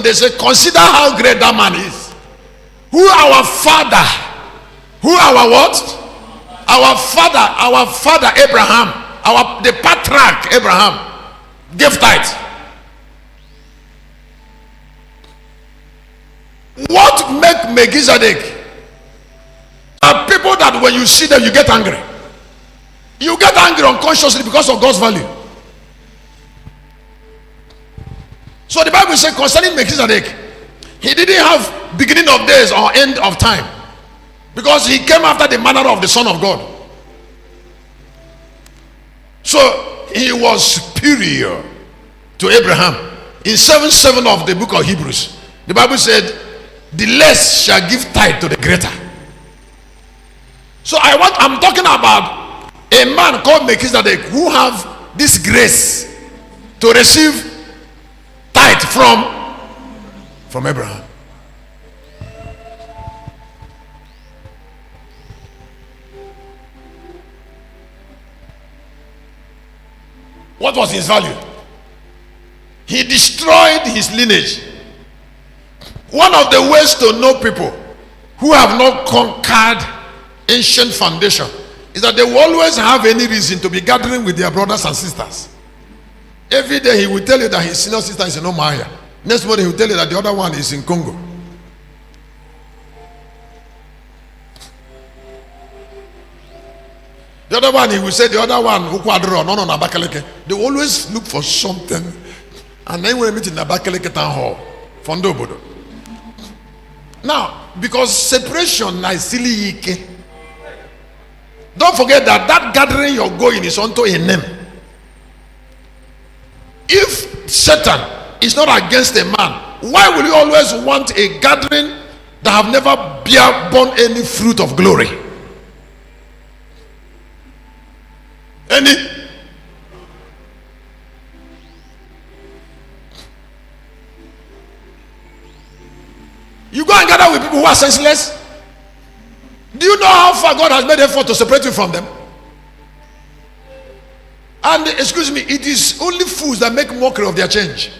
They say, consider how great that man is. Who our father? Who our what? Our father Abraham, the patriarch Abraham gave tithe. What make Melchizedek? Are people that when you see them you get angry. You get angry unconsciously because of God's value. So the Bible says concerning Melchizedek, he didn't have beginning of days or end of time, because he came after the manner of the Son of God. So he was superior to Abraham. In 7:7 of the book of Hebrews, the Bible said, the less shall give tithe to the greater. So I'm talking about a man called Melchizedek who have this grace to receive tithe from Abraham. What was his value? He destroyed his lineage. One of the ways to know people who have not conquered ancient foundation is that they will always have any reason to be gathering with their brothers and sisters. Every day he will tell you that his senior sister is in Omaya. Next morning he will tell you that the other one is in Congo. The other one, he will say the other one, no, Abakaleke. They always look for something. And then we meet in Abakaleke town hall. Fondo Bodo. Now, because separation is silly. Don't forget that gathering you're going is unto a name. If Satan is not against a man, why will you always want a gathering that have never borne any fruit of glory? Any? You go and gather with people who are senseless. Do you know how far God has made effort to separate you from them? And excuse me, it is only fools that make mockery of their change.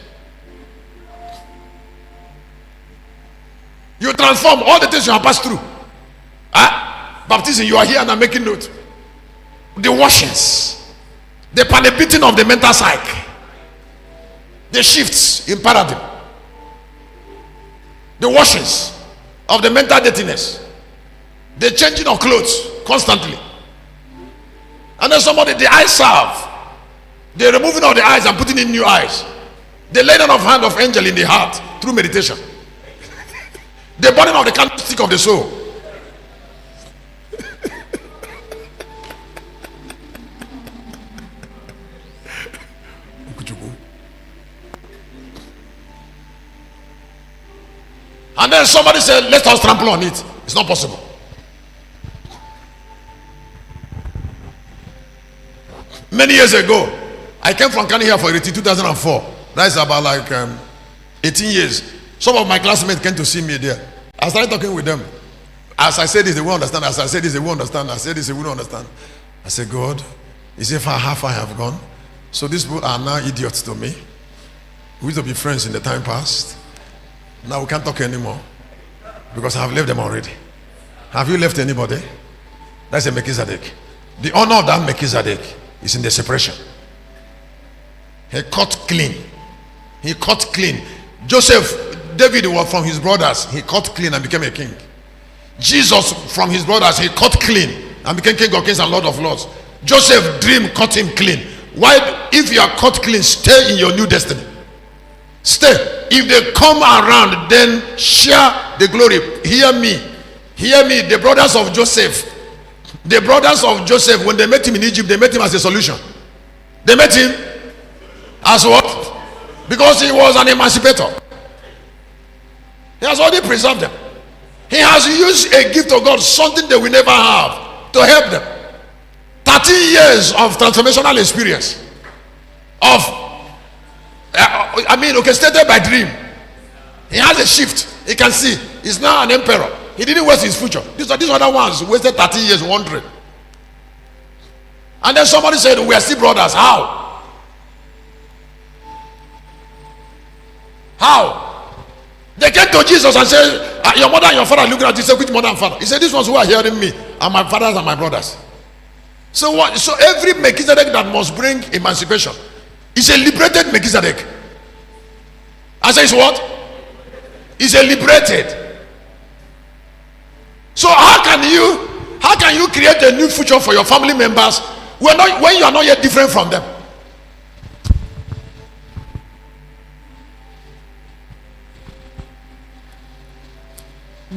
You transform all the things you have passed through. Baptism, you are here and I'm making note. The washings, the beating of the mental psyche, the shifts in paradigm, the washings of the mental dirtiness, the changing of clothes constantly. And then somebody, the eye salve, the removing of the eyes and putting in new eyes, the laying on of hand of angel in the heart through meditation, the burning of the candlestick of the soul. And then somebody said, let us trample on it. It's not possible. Many years ago, I came from Kenya here for 2004. That's about like 18 years. Some of my classmates came to see me there. I started talking with them. As I said this, they won't understand. As I said this, they won't understand. I said this, they won't understand. I said, God, is it how far I have gone? So these people are now idiots to me. We used to be friends in the time past. Now we can't talk anymore because I have left them already. Have you left anybody? That's a Melchizedek. The honor of that Melchizedek is in the separation. He cut clean. He cut clean. David was from his brothers. He cut clean and became a king. Jesus from his brothers, he cut clean and became King of Kings and Lord of Lords. Joseph dream cut him clean. Why? If you are cut clean, stay in your new destiny. Stay. If they come around, then share the glory. Hear me. Hear me. The brothers of Joseph, when they met him in Egypt, they met him as a solution. They met him as what? Because he was an emancipator. He has already preserved them. He has used a gift of God, something they will never have, to help them. 13 years of transformational experience. Orchestrated by dream. He has a shift. He can see. He's now an emperor. He didn't waste his future. These other ones wasted 13 years wondering. And then somebody said, we are still brothers. How? They came to Jesus and said, your mother and your father looking at you. He said, which mother and father? He said, these ones who are hearing me are my fathers and my brothers. So what? So every Melchizedek that must bring emancipation is a liberated Melchizedek. I say it's what? Is a liberated. So how can you create a new future for your family members when you are not yet different from them?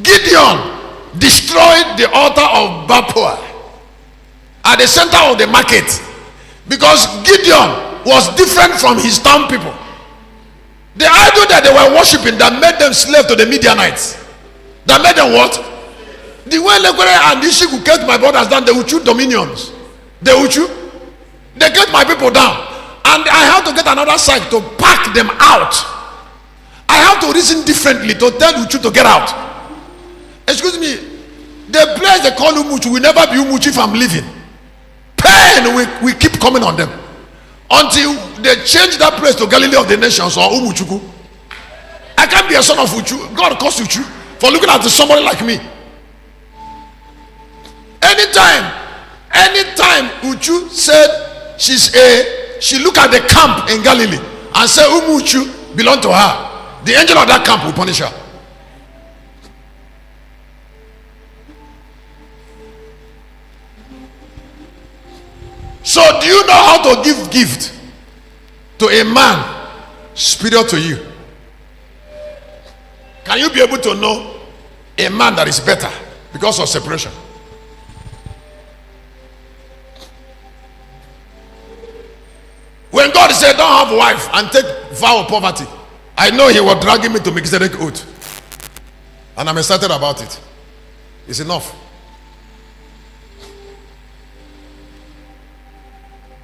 Gideon destroyed the altar of Baal at the center of the market because Gideon was different from his town people. The idol that they were worshiping that made them slave to the Midianites, that made them what? The way Lekwere and Ishiku kept my brothers down, they would choose dominions. They kept my people down, and I have to get another side to pack them out. I have to reason differently to tell Uchu to get out. Excuse me, the place they call Umuchu will never be Umuchu if I'm living. Pain we keep coming on them until they change that place to Galilee of the nations or Umuchuku. I can't be a son of Uchu. God calls Uchu for looking at somebody like me. Anytime Uchu said she look at the camp in Galilee and said Umuchu belong to her, the angel of that camp will punish her. So do you know how to give gift to a man superior to you? Can you be able to know a man that is better because of separation? When God said don't have a wife and take vow of poverty, I know he was dragging me to Melchizedek oath, and I'm excited about it. It's enough.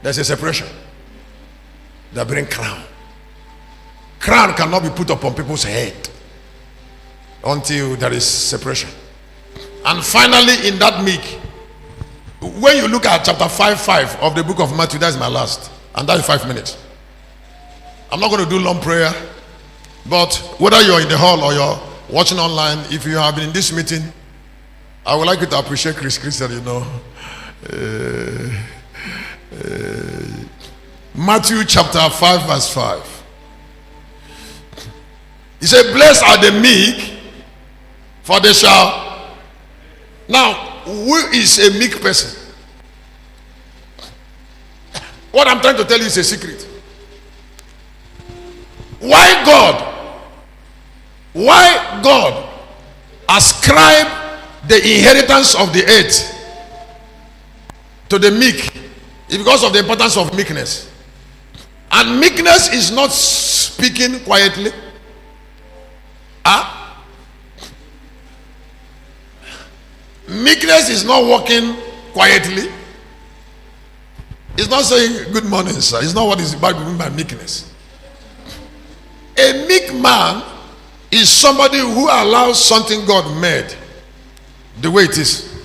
There's a separation that brings crown. Crown cannot be put upon people's head until there is separation. And finally, in that meek, when you look at chapter 5 of the book of Matthew, that's my last, and that's 5 minutes. I'm not going to do long prayer, but whether you're in the hall or you're watching online, if you have been in this meeting, I would like you to appreciate Chris Christian, Matthew chapter 5 verse 5. He said, blessed are the meek, for they shall. Now, who is a meek person? What I'm trying to tell you is a secret. Why God ascribed the inheritance of the earth to the meek is because of the importance of meekness. And meekness is not speaking quietly. Meekness is not walking quietly. It's not saying good morning, sir. It's not what is Bible mean by meekness. A meek man is somebody who allows something God made the way it is.